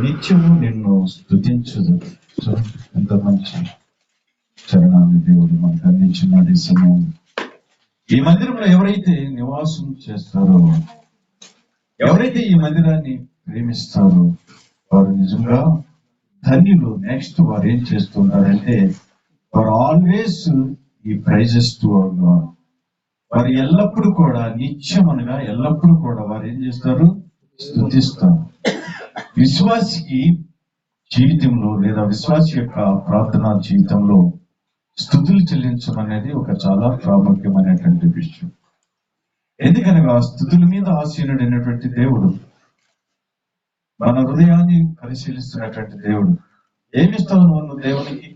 నిత్యము నిన్ను స్తుతించదు. ఎంత మంచి చరణాన్ని దేవుడు మనకు అందించిన ఈ సమయం. ఈ మందిరంలో ఎవరైతే నివాసం చేస్తారో, ఎవరైతే ఈ మందిరాన్ని ప్రేమిస్తారో వారు నిజంగా ధన్యులు. నెక్స్ట్ వారు ఏం చేస్తున్నారంటే వారు ఆల్వేస్ ఈ ప్రైజెస్ టు అవర్ గాడ్. వారు ఎల్లప్పుడూ కూడా నిత్యం అనగా ఎల్లప్పుడూ కూడా వారు ఏం చేస్తారు? స్తుతిస్తారు. విశ్వాసికి జీవితంలో లేదా విశ్వాసి యొక్క ప్రార్థనా జీవితంలో స్తుతులు చెల్లించడం అనేది ఒక చాలా ప్రాముఖ్యమైనటువంటి విషయం. ఎందుకనగా స్తుతుల మీద ఆసీనుడైనటువంటి దేవుడు, మన హృదయాన్ని పరిశీలిస్తున్నటువంటి దేవుడు. ఏమిస్తావు నువ్వు దేవునికి?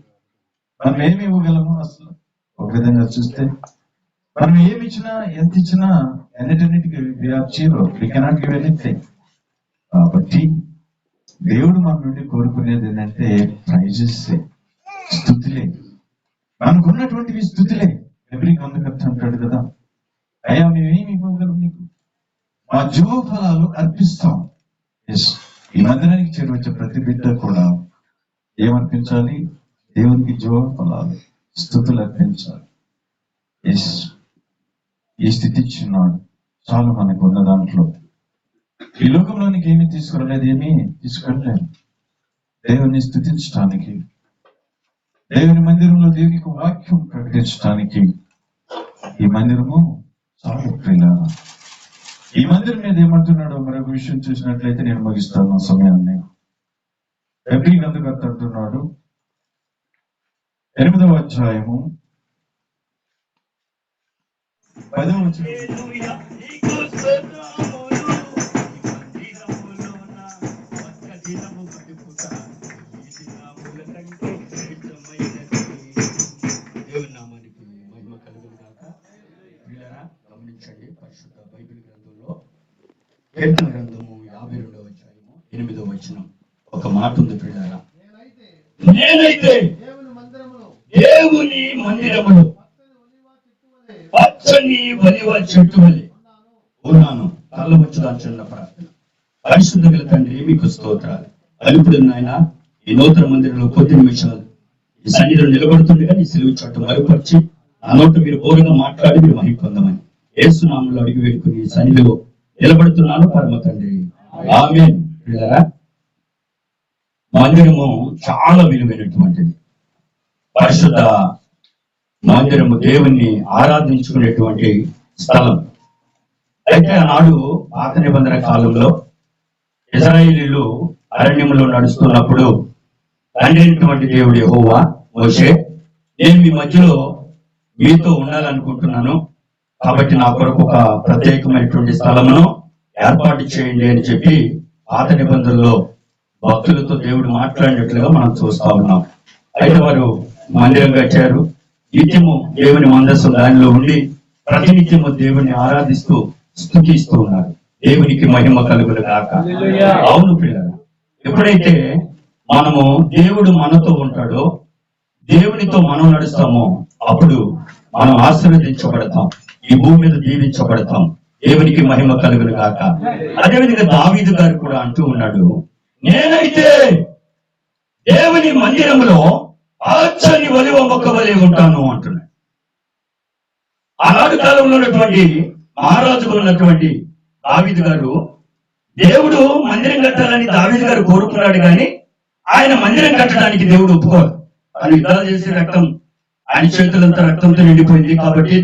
మనం ఏమి ఇవ్వగలము? అసలు ఒక విధంగా చూస్తే మనం ఏమి ఇచ్చినా, ఎంత ఇచ్చినా అన్నిటికి zero. We cannot give anything. కాబట్టి దేవుడు మన నుండి కోరుకునేది ఏంటంటే ప్రైజెస్, స్తుతులే. మనకున్నటువంటివి స్తుతులే. ఎవరి అందుకర్త అంటాడు కదా, అయ్యా మేమేమి ఇవ్వగలం నీకు? మా జీవ ఫలాలు అర్పిస్తాం. ఈ మందిరానికి చేరువచ్చే ప్రతి బిడ్డ కూడా ఏమర్పించాలి? దేవునికి జీవ ఫలాలు, స్తుతులు అర్పించాలి. ఈ స్థితి ఇచ్చినాడు చాలు మనకు ఉన్న దాంట్లో. ఈ లోకంలోనికి ఏమి తీసుకురాలేదు, ఏమీ తీసుకెళ్ళలేదు. దేవుని స్తుతించడానికి, దేవుని మందిరంలో దేవునికి వాక్యం ప్రకటించడానికి ఈ మందిరము చాలు ప్రియులారా. ఈ మందిరం మీద ఏమంటున్నాడో మరొక విషయం చూసినట్లయితే నేను ముగిస్తాను ఆ సమయాన్ని. ఎబ్రీ గ్రంథకర్త అంటున్నాడు 8వ అధ్యాయము 10వ వచనం. గమనించండి, పరిశుద్ధ బైబిల్ గ్రంథంలో కీర్తన గ్రంథము 52వ అధ్యాయము 8వ వచనం ఒక మాట ఉంది ప్రియులారా. నేనైతే దేవుని మందిరములో పచ్చని ఒలివ చెట్టు వలె ఉన్నాను. కళ్ళ వచ్చుదాల్చిన ప్రార్థన. పరిశుద్ధ గల తండ్రి మీకు స్తోత్రాలు. అలుపుడు నాయన, ఈ నూతన మందిరంలో కొద్ది నిమిషాలు ఈ సన్నిధిలో నిలబడుతుండగా నీ సెలవు చోటు మరుపరిచి ఆ నోట మీరు బోరుగా మాట్లాడి మీరు మహిమ పొందమని యేసు నామములో అడిగి వేడుకుని సన్నిధిలో నిలబడుతున్నాను పరమ తండ్రి, ఆమేన్. ప్రియులారా, మందిరము చాలా విలువైనటువంటిది. పరిశుద్ధ మందిరము దేవుణ్ణి ఆరాధించుకునేటువంటి స్థలం. అయితే ఆనాడు పాత నిబంధన కాలంలో ఇశ్రాయేలీయులు అరణ్యంలో నడుస్తున్నప్పుడు తండ్రి అయినటువంటి దేవుడు యెహోవా మోషే, నేను మీ మధ్యలో మీతో ఉండాలనుకుంటున్నాను, కాబట్టి నా కొరకు ఒక ప్రత్యేకమైనటువంటి స్థలమును ఏర్పాటు చేయండి అని చెప్పి పాత నిబంధనలో భక్తులతో దేవుడు మాట్లాడినట్లుగా మనం చూస్తా ఉన్నాం. అయితే వారు మందిరం కట్టారు. నిత్యము దేవుని మందస్సు దానిలో ఉండి ప్రతినిత్యము దేవుని ఆరాధిస్తూ స్తుతిస్తూ ఉన్నారు. దేవునికి మహిమ కలుగును గాక. అవును పిల్లలు, ఎప్పుడైతే మనము దేవుడు మనతో ఉంటాడో, దేవునితో మనం నడుస్తామో అప్పుడు మనం ఆశీర్వదించబడతాం, ఈ భూమి మీద దీవించబడతాం. దేవునికి మహిమ కలుగును గాక. అదేవిధంగా దావీదు గారు కూడా అంటూ ఉన్నాడు, నేనైతే దేవుని మందిరంలో పచ్చని ఒలివ మొక్క వలె ఉంటాను అంటున్నాడు. ఆనాడు కాలంలో ఉన్నటువంటి మహారాజుగా ఉన్నటువంటి దావీదు గారు, దేవుడు మందిరం కట్టాలని దావీదు గారు కోరుకున్నాడు, కానీ ఆయన మందిరం కట్టడానికి దేవుడు ఒప్పుకోరు. ఆయన యుద్ధాలు చేసే రక్తం, ఆయన చేతులంతా రక్తంతో నిండిపోయింది. కాబట్టి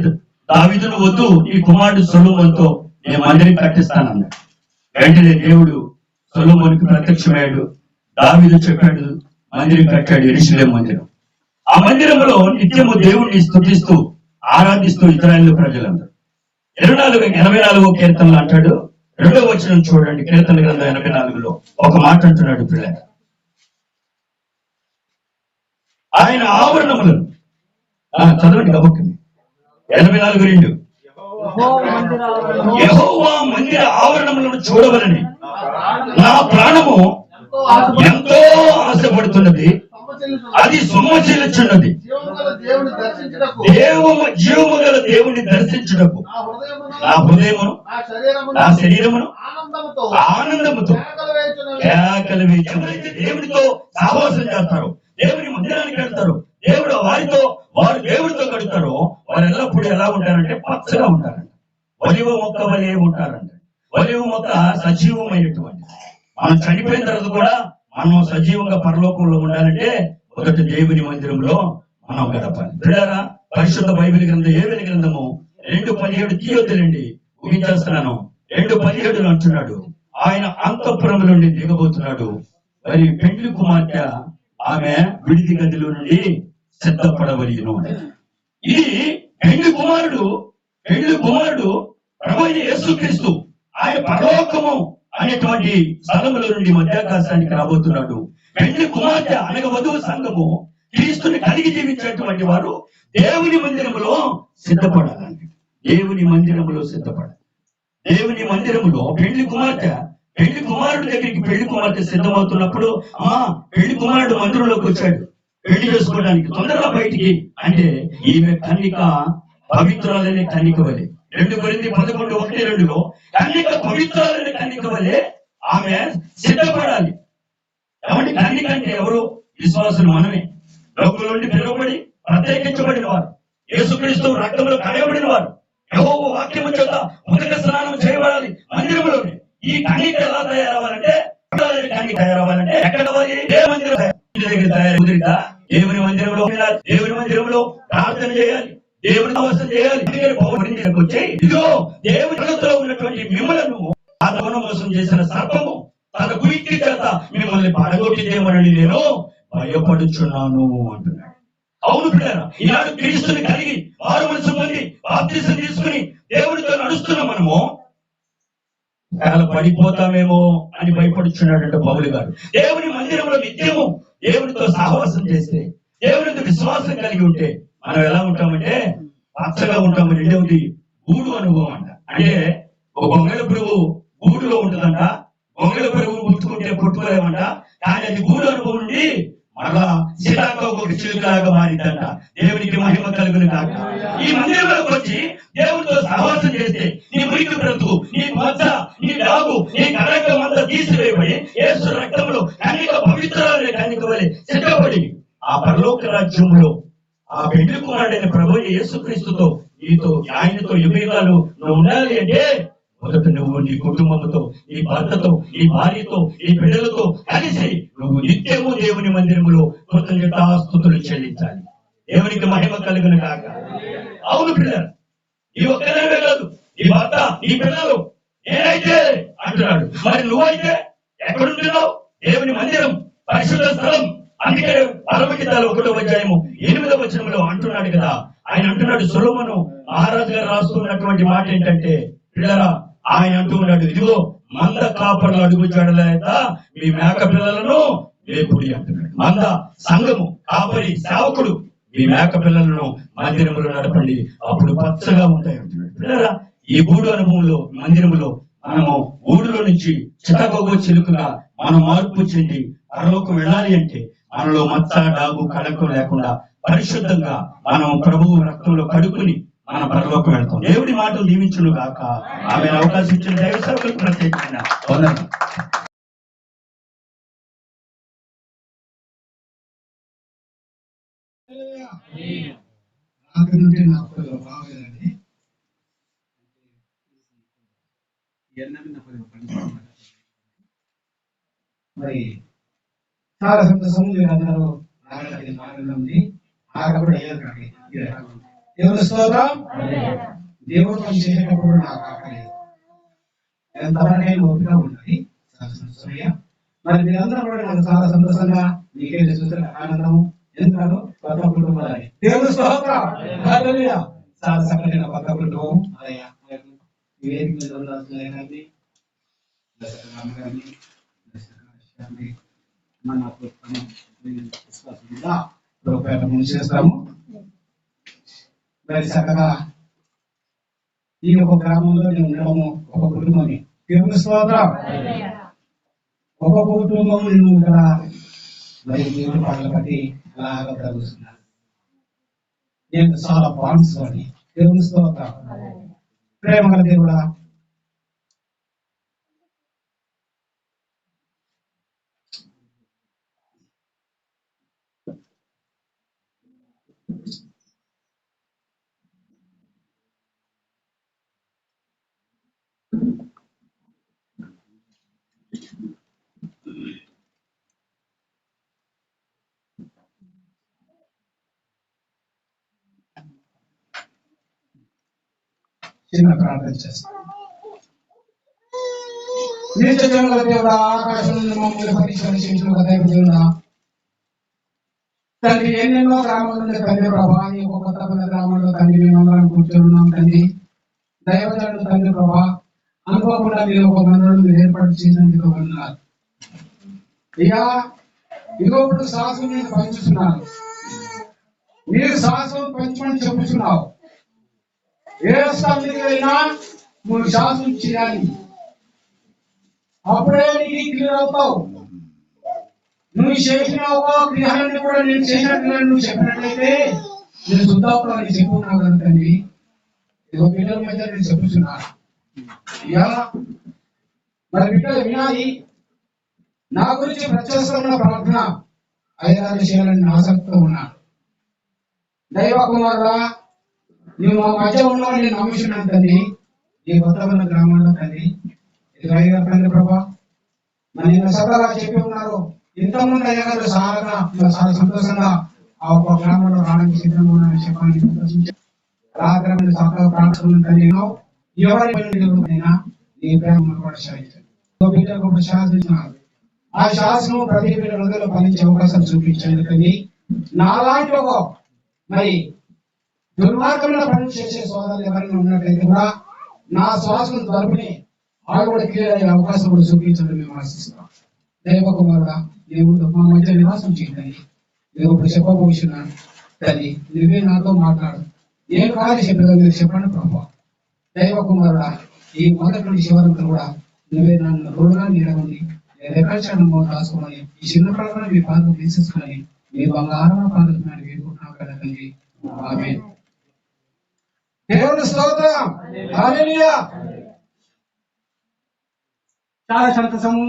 దావీదును వద్దు, ఈ కుమారుడు సొలొమోనుతో నేను మందిరం కట్టిస్తానన్నాడు. వెంటనే దేవుడు సొలొమోనుకి ప్రత్యక్షమయ్యాడు. దావీదు చెప్పాడు, మందిరం కట్టాడు, యెరూషలేము మందిరం. ఆ మందిరంలో నిత్యము దేవుణ్ణి స్తుతిస్తూ ఆరాధిస్తూ ఇశ్రాయేలు ప్రజలందరూ 84వ కీర్తనలు అంటాడు. 2వ వచనం చూడండి, కీర్తన గ్రంథం 84లో ఒక మాట అంటున్నాడు పిల్లలు, ఆయన ఆవరణములను చదవండి గబుక్కుని. 84:2 యెహోవా మందిర ఆవరణములను చూడవలని నా ప్రాణము ఎంతో ఆశపడుతున్నది, అది సొమ్మసిల్లుచున్నది. జీవము గల దేవుని దర్శించుటకు నా హృదయమును నా శరీరమును ఆనందముతో కేకలు వేసి ఎవరైతే దేవుడితో సహవాసం చేస్తారో, దేవుని మందిరానికి వెళ్తారో, వారు దేవుడితో గడుతారో వారు ఎల్లప్పుడూ ఎలా ఉంటారంటే పచ్చగా ఉంటారంట. ఒలివ మొక్క వలె ఉంటారంట. ఒలివ మొక్క సజీవమైనటువంటి, మనం చనిపోయిన తర్వాత కూడా మనం సజీవంగా పరలోకంలో ఉండాలంటే మొదట దేవుని మందిరంలో మనం గడపాలి. పిల్లరా, పరిశుద్ధ బైబిల్ గ్రంథం ఏబిల్ గ్రంథము 2:17 తీయొద్దులండి, ముగించేస్తున్నాను. 2:17 అంటున్నాడు, ఆయన అంతఃపురం నుండి దిగబోతున్నాడు, మరి పెండ్లి కుమార్తె ఆమె విడిది గదిలో నుండి సిద్ధపడవలను. ఇది పెండ్లి కుమారుడు ప్రభువైన యేసుక్రీస్తు ఆయన పరలోకము అనేటువంటి స్థలముల నుండి మధ్యాకాశానికి రాబోతున్నాడు. పెండ్లి కుమార్తె అనగా వధువు సంఘము క్రీస్తుని కలిగి జీవించేటువంటి వారు దేవుని మందిరములో సిద్ధపడాలండి. దేవుని మందిరములో పెండ్లి కుమారుడు దగ్గరికి పెళ్లి కుమార్తె సిద్ధమవుతున్నప్పుడు, పెళ్లి కుమారుడు మందిరంలోకి వచ్చాడు పెళ్లి చేసుకోవడానికి, తొందరగా బయటికి అంటే ఈమె కన్నిక పవిత్రాలనే కన్నిక వలె. 2 కొరింథీ 11:1-2 కన్నిక పవిత్రాలనే కన్నిక వలె ఆమె సిద్ధపడాలి. ఏమంటే కన్నిక అంటే ఎవరు? విశ్వాసులు మనమే. లోకంలో నుండి పిలువబడి ప్రత్యేకించబడిన వారు, యేసుక్రీస్తు రక్తంలో కడగబడిన వారు, యెహోవా వాక్యము చేత ఉదక స్నానం చేయబడాలి మందిరంలోనే. ఈ కన్నిక ఎలా తయారవ్వాలంటే ఎక్కడ కావాలి? దగ్గర కుదిరితా? దేవుని మందిరంలో ప్రార్థన చేయాలి, దేవుని అవసరం చేయాలి. వచ్చి ఇదిగో దేవుని జగత్తులో ఉన్నటువంటి మిమ్మలను మోసం చేసిన సర్పము తన కుయుక్తి చేత మిమ్మల్ని పడగొట్టిదేమని నేను భయపడుచున్నాను అంటున్నాడు. అవును పిల్లరా, ఈనాడు క్రీస్తుని కలిగి 6 మనసు మంది బాప్తిసం తీసుకుని దేవుడితో నడుస్తున్న మనము పడిపోతామేమో అని భయపడుచున్నాడంటే పౌలు గారు. దేవుని మందిరంలో నిత్యము దేవుడితో సహవాసం చేస్తే, దేవునితో విశ్వాసం కలిగి ఉంటే మనం ఎలా ఉంటామంటే పచ్చగా ఉంటాము. 2వది గూడు అనుభవం అంట. అంటే ఒక గొంగళ పురుగు గూడులో ఉంటుందంట, గొంగళ పురుగు పుట్టుకోలేమంట, కానీ అది గూడు అనుభవం నుండి మరలా సీతాకోక చిలుకలాగా మారిందంట. దేవునికి మహిమ కలుగును కాక. ఈ మందిరంలోకి వచ్చి దేవుడితో సహవాసం చేస్తే నీ మురికి బ్రతుకు, నీ మచ్చ, నీ డాగు, నీ కళంకం అంతా తీసివేయబడి యేసు రక్తంలో కన్నిక పవిత్రాలనే కన్నిక వలె సిద్ధపడి ఆ పరలోక రాజ్యంలో ఆ పెండ్లి కుమారుడైన ప్రభువైన యేసుక్రీస్తుతో ఆయనతో యుగాలు నువ్వు ఉండాలి అంటే మొదట నువ్వు నీ కుటుంబంతో, నీ భర్తతో, నీ భార్యతో, నీ బిడ్డలతో కలిసి నువ్వు నిత్యము దేవుని మందిరములో కృతజ్ఞతాస్తుతులు చెల్లించాలి. దేవునికి మహిమ కలుగును కాక. అవును పిల్లలు, నీ ఒక్కదానివే కాదు, నీ భర్త, నీ పిల్లలు, నేనైతే అంటున్నాడు. మరి నువ్వైతే ఎక్కడుంటున్నావు? దేవుని మందిరం పరిశుద్ధ స్థలం. అందుకే పరమగీతాలు 1:8 అంటున్నాడు కదా. ఆయన అంటున్నాడు, సొలొమోను మహారాజు గారు రాస్తున్నటువంటి మాట ఏంటంటే, పిల్లరా ఆయన అంటూ ఉన్నాడు, ఇదిగో మంద కాపర్లు అడుగు జాడలేక మీ మేక పిల్లలను వేపుడి అంటున్నాడు. మంద సంఘము, కాపరి, సేవకుడు మీ మేక పిల్లలను మందిరములో నడపండి, అప్పుడు పచ్చగా ఉంటాయి అంటున్నాడు. పిల్లరా, ఈ గూడు అనుభవంలో మందిరములో మనము గూడులో నుంచి చితగొగ చిలుకగా మనం మార్పు చెంది పరలోకం వెళ్ళాలి అంటే మనలో మచ్చ, డాగు, కళంకం లేకుండా పరిశుద్ధంగా మనం ప్రభువు రక్తంలో కడుక్కుని మన పరలోకం వెళ్తాం. దేవుడి మాటలు దీవించును గాక. ఆమె అవకాశం ఇచ్చిన దైవ సేవకులకు ప్రత్యేకమైన వందనాలు. మరి చాలా సంతోషం. మీరందరూ ఉంది ఆగకుండా దేవుని స్తోత్రం. దేవుడు పని చేసేటప్పుడు నాకు ఆకలేదు, ఎంతవరకైనా ఓపిక ఉన్నది. మరి మీరందరూ కూడా నాకు చాలా సంతోషంగా మీకే చూసిన ఆనందము. ఎందుకనో కొత్త కుటుంబాలని దేవుని స్తోత్రం. చాలా చక్కగా కొత్త కుటుంబం వేదిక మీద ఉండాల్సింది. మన విశ్వాసంగా చేస్తాము. మరి చక్కగా ఈ ఒక గ్రామంలో నేను ఉండడము, ఒక కుటుంబమే. దేవుని స్తోత్రం. ఒక్కొక్క కుటుంబం నేను ఇక్కడ మరి దేవుని పాటలు బట్టి అలాగా జరుగుతున్నాను. నేను చాలా బాన్స్ అని దేవుని స్తోత్రం. ప్రేమగల దేవుడా, చిన్న ప్రార్థన చేస్తాం. నిత్యజీవుల దేవుడా, ఆకాశం నుండి మమ్మల్ని పరిశీలించిన దేవుడా, తండ్రి ఎన్నెన్నో గ్రామాల నుండి తండ్రి ప్రభా, ఈ ఒక కొత్తపల్లి గ్రామంలో తండ్రి మేమందరం కూర్చొని ఉన్నాం తండ్రి. దైవజనుడు తండ్రి ప్రభా, అనుకోకుండా మీరు ఒక మందిరం ఏర్పాటు చేసినందుకు వందనాలు. ఇక ఇప్పుడు శ్వాసం నేను పంచుతున్నాను, మీరు శ్వాసం పంచమని చెప్పుతున్నావు. ఏ స్థాయికి వెళ్ళినా నువ్వు శ్వాసం చేయాలి, అప్పుడే నీకు క్లియర్ అవుతావు. నువ్వు చేసిన ఒక క్రియాలన్నీ కూడా నేను చేసినట్లుగా నువ్వు చెప్పినట్లయితే నేను శుద్ధ అవుతావు చెప్పుకున్నావు కదా తండ్రి. ఇదో బిడ్డల మధ్య నేను చెప్పుతున్నాను. ఇలా మరి బిడ్డలు వినాలి. నా గురించి ప్రత్యేకమైన ప్రార్థన అయ్యారు చేయాలని ఆసక్తితో ఉన్నాను. దైవ కుమారుడా, నువ్వు మా మధ్య ఉన్నావు, నేను నమ్ముతున్నాను తండ్రి. ఈ కొత్తపల్లి గ్రామంలో తండ్రి ఇది అయ్యారు తండ్రి ప్రభా, మరి నేను సరదాగా చెప్పి ఉన్నారు. ఇంతకుముందు అయ్యగారు చాలా సంతోషంగా ఆ ఒక గ్రామంలో రావడానికి సిద్ధంగా ఉన్నారని చెప్పాలని సంతోషించారు. రాత్రి సకల ప్రాంతంలో తండ్రి ఎవరైనా నీ ప్రేమ కూడా శాసించినారు. ఆ శాసనం ప్రతి బిడ్డ హృదయంలో ఫలించే అవకాశాలు చూపించండి తండ్రి. నాలాంటి ఒక మరి దుర్మార్గంలో పనులు చేసే సోదరులు ఎవరైనా ఉన్నట్లయితే కూడా నా శ్వాసం తరపుని వాళ్ళు కూడా క్లియర్ అయ్యే అవకాశం కూడా చూపించండి మేము ఆశిస్తున్నాం. దైవ కుమారుడా, దేవుడు మా మధ్య నివాసం చేయండి. నేను ఇప్పుడు చెప్పబోతున్నాను తల్లి, నువ్వే నాతో మాట్లాడు. నేను కాదు చెప్పేది మీరు చెప్పండి ప్రభావ. దైవ కుమారుడా, ఈ మొదటి నుండి శివరంతో కూడా నువ్వే నన్ను రోడ్డుగా నిలవండి. రేఖాచరణము రాసుకుని ఈ చిన్న ప్రాంతాన్ని మీ పాదం తీసేసుకుని మీ బంగారం పాదం వేడుకుంటున్నాం కదా తండ్రి. ఆమేన్. దేవుని స్తోత్రం. హల్లెలూయా. చాలా సంతోషము.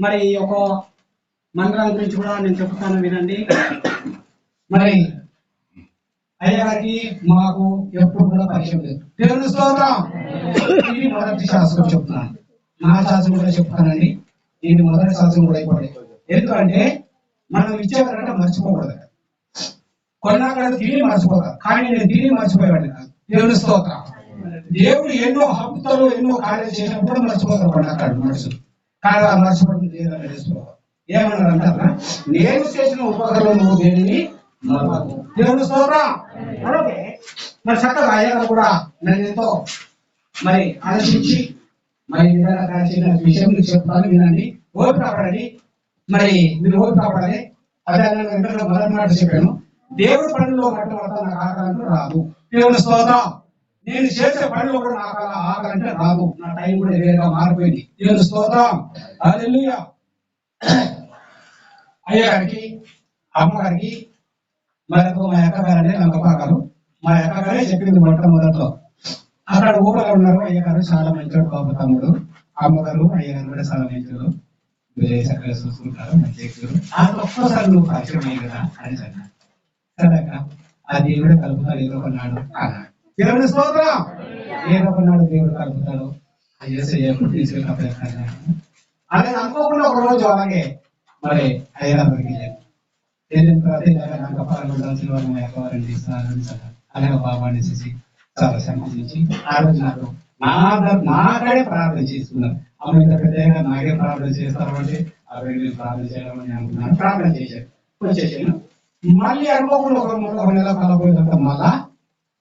మరి ఒక మందిరం గురించి కూడా నేను చెప్తాను వినండి. మరి అయ్యగారికి మాకు ఎప్పుడు కూడా పరిచయం లేదు. దేవుని స్తోత్రం. ఇది మొదటి శాస్త్రం చెప్తున్నాను, నా శాస్త్రం కూడా చెప్తానండి. ఇది మొదటి శాస్త్రం కూడా అయిపోయింది. ఎందుకంటే మనం ఇచ్చేవారంటే మర్చిపోకూడదు. కొన్నాక తిని మర్చిపోతారు, కానీ నేను తిని మర్చిపోయేవాడిని కాదు. దేవుని స్తోత్రం. దేవుడు ఎన్నో హక్కులు ఎన్నో కార్యాలు చేసినప్పుడు మర్చిపోతారు కొన్నాడు మనుషులు, కానీ ఆ మర్చిపోవడం లేదని తెలుసుకోవాలి. ఏమన్నారు అంటారా, నేను చేసిన ఉపకరణం నువ్వు దేనిని మరవకు. దేవుని స్తోత్రం. అలాగే మరి చక్కగా అయ్యగారు కూడా నన్ను ఎంతో మరి ఆలోచించి మరి చిన్న విషయం మీకు చెప్తాను వినండి. ఓపిక కాపాడండి. మరి మీరు ఓపిక కాపాడాలి. అదే మొదటి మాట చెప్పాను, దేవుడి పనుల్లో కట్టబడతా నాకు ఆకలంటే రాదు. దేవుని స్తోత్రం. నేను చేసే పనిలో కూడా నాకు ఆకలంటే రాదు. నా టైం కూడా వేరేగా మారిపోయింది. దేవుని స్తోత్రం. హల్లెలూయా. అయ్యగారికి అమ్మగారికి మరొక మా అక్కగారంటే నా గొప్పగారు, మా అక్కగారే చెప్పింది మొట్టమొదట్లో. అక్కడ ఊపలో ఉన్నారు. అయ్యగారు చాలా మంచోడు, గొప్ప తమ్ముడు. అమ్మగారు అయ్యగారు కూడా చాలా మంచోడు, వేరే చక్కగా చూసుకుంటారు, మంచి వ్యక్తులు. అది ఒక్కసారి నువ్వు పరిచయం అయ్యి కదా అని చెప్పాను. సరేక ఆ దేవుడే కలుపుతాడు, ఏదో కొన్నాడు అన్నాడు. దేవుని స్తోత్రం. ఏదో కొన్నాడు దేవుడు కలుపుతాడు. అలాగే అనుకోకుండా ఒక రోజు అలాగే మరి అయ్యగారు వెళ్ళాను. వెళ్ళిన తర్వాత నాకు అప్పాలంటే అలాగే బాబా అనేసి చాలా సంతోషించి ఆ రోజు నాకు నాకడే ప్రార్థన చేసుకున్నారు. అమ్మ ఇంత పెద్దగా నాకే ప్రార్థన చేస్తారు అంటే అవి నేను ప్రార్థన చేయడం అని అనుకున్నాను. ప్రార్థన చేశాను, వచ్చేసాను. మళ్ళీ అనుకోకుండా ఒక నెల కలపోయిన తర్వాత మళ్ళా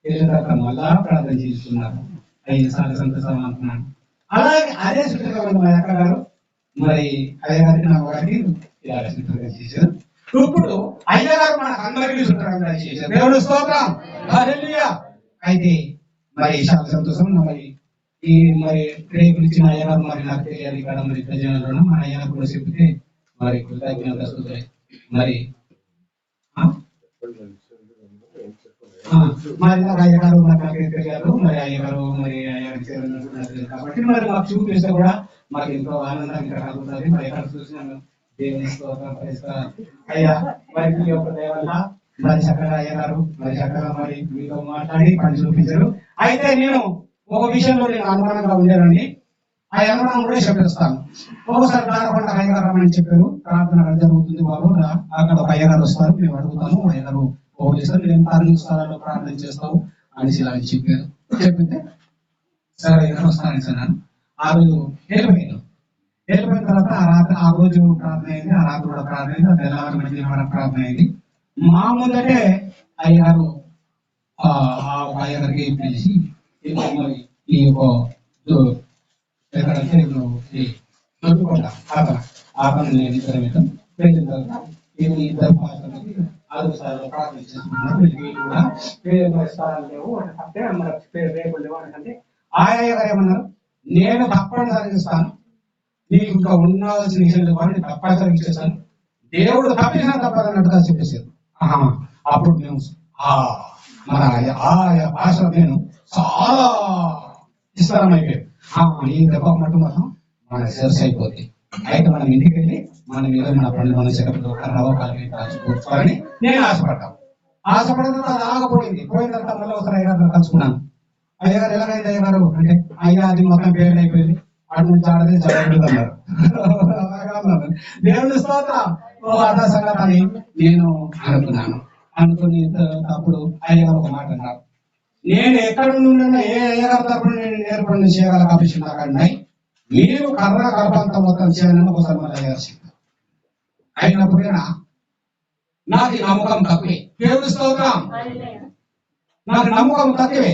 వెళ్ళిన తర్వాత మళ్ళా ప్రార్థన చేస్తున్నారు. అయ్యి చాలా సంతోషం అనుకున్నాను. అలాగే అదే సుఖంగా మా అక్కగారు మరి అయ్యగారికి నా గారికి ఇలా సుఖంగా చేశారు. ఇప్పుడు అయ్యగారు మన అందరికీ సుఖంగా చేశారు. దేవుని స్తోత్రం. హల్లెలూయా. అయితే మరి చాలా సంతోషం. మరి ఈ మరి రేపు ఇచ్చిన అయ్యగారు మరి నాకు తెలియాలి ఇక్కడ మరి ప్రజలలో మన అయ్యగారు కూడా చెప్తే మరి కృతజ్ఞత మరి మరి అయ్యగారు నాకు తెలియారు. మరి అయ్యగారు మరి అయ్యగారు కాబట్టి మరి మాకు చూపిస్తే కూడా మాకు ఎంతో ఆనందం ఇక్కడ కలుగుతుంది. మరి ఎక్కడ చూసినాను దేవుని స్తోత్రం అయ్యా మరి మీ యొక్క దయ వల్ల మరి చక్కగా అయ్యగారు మరి చక్కగా మరి మీతో మాట్లాడి పని చూపించారు. అయితే నేను ఒక విషయంలో నేను అనుమానంగా ఉండేనండి. ఆ అనుమానం కూడా చెప్పేస్తాను. ఒకసారి దారకొండ అయ్యగారు అని చెప్పారు, ప్రార్థన అక్కడ జరుగుతుంది బాబు, అక్కడ ఒక అయ్యగారు వస్తారు, మేము అడుగుతాము, అయ్యగారు ఓ చేస్తారు, నేను ధార్మిక స్థలాల్లో ప్రార్థన చేస్తావు అనేసి ఇలా చెప్పారు. చెప్తే సరే అయ్యగారు వస్తారని అన్నాను. ఆ రోజు వెళ్ళిపోయిన తర్వాత ఆ రాత్రి ఆ రోజు ప్రార్థన అయింది, ఆ రాత్రి కూడా ప్రార్థన అయింది, ఆ తెల్లవారు మధ్యాహ్నం ప్రార్థన అయింది. మా ముందటే అయ్యగారు ఒక అయ్యగారికి పిలిచి ఈ ఎక్కడంటే దొడ్డుకొండ ఆపణ నేను ఇద్దరు వెళ్ళాం. వెళ్ళిన తర్వాత ఇద్దరు పాత్రలకి 6 సార్లు ప్రార్థన చేసుకున్నారు. వీళ్ళు కూడా పేరు స్థానాలు లేవు అంటే మన పేరు రేపులు లేవు అంటే ఆయన గారు ఏమన్నారు, నేను తప్పనిసరిగా ఇస్తాను, నీకు ఇంకా ఉండాల్సిన విషయాలు కాబట్టి తప్పనిసరిగా ఇచ్చేస్తాను, దేవుడు తప్పించినా తప్పదన్నట్టుగా చెప్పేశారు. అప్పుడు మేము మన ఆ భాష నేను చాలా విస్తారం అయిపోయాం. ఈ దెబ్బ మటు మనం మన సెర్స్ అయిపోద్ది. అయితే మనం ఇంటికి వెళ్ళి మనం ఏదో మన పనులు మన కూర్చోవాలని నేను ఆశపడిన అది ఆగపోయింది. పోయిన తర్వాత మళ్ళీ ఒకసారి అయ్యగారు కలుసుకున్నాను. అయ్యగారు ఎలాగైంది అయ్యగారు అంటే, అయ్యా అది మొత్తం పేరు అయిపోయింది, అటు నుంచి ఆడదే జరగదు అన్నారు. దేవుని స్తోత్రం. అదా సంగతి అని నేను అనుకున్నాను. అనుకుని అప్పుడు అయ్యగారు ఒక మాట అన్నారు, నేను ఎక్కడ నుండి ఏ అయ్యగారు తరపున నేను ఏర్పడిన చేయగల ఆపేషన్ నాకు అన్నాయి, మీరు కర్ర కలపంత మొత్తం చేయాలని ఒకసారి మన అయ్యగారు చెప్పారు. అయినప్పుడైనా నాకు నమ్మకం తక్కువే. దేవుని స్తోత్రం. నాకు నమ్మకం తక్కువే.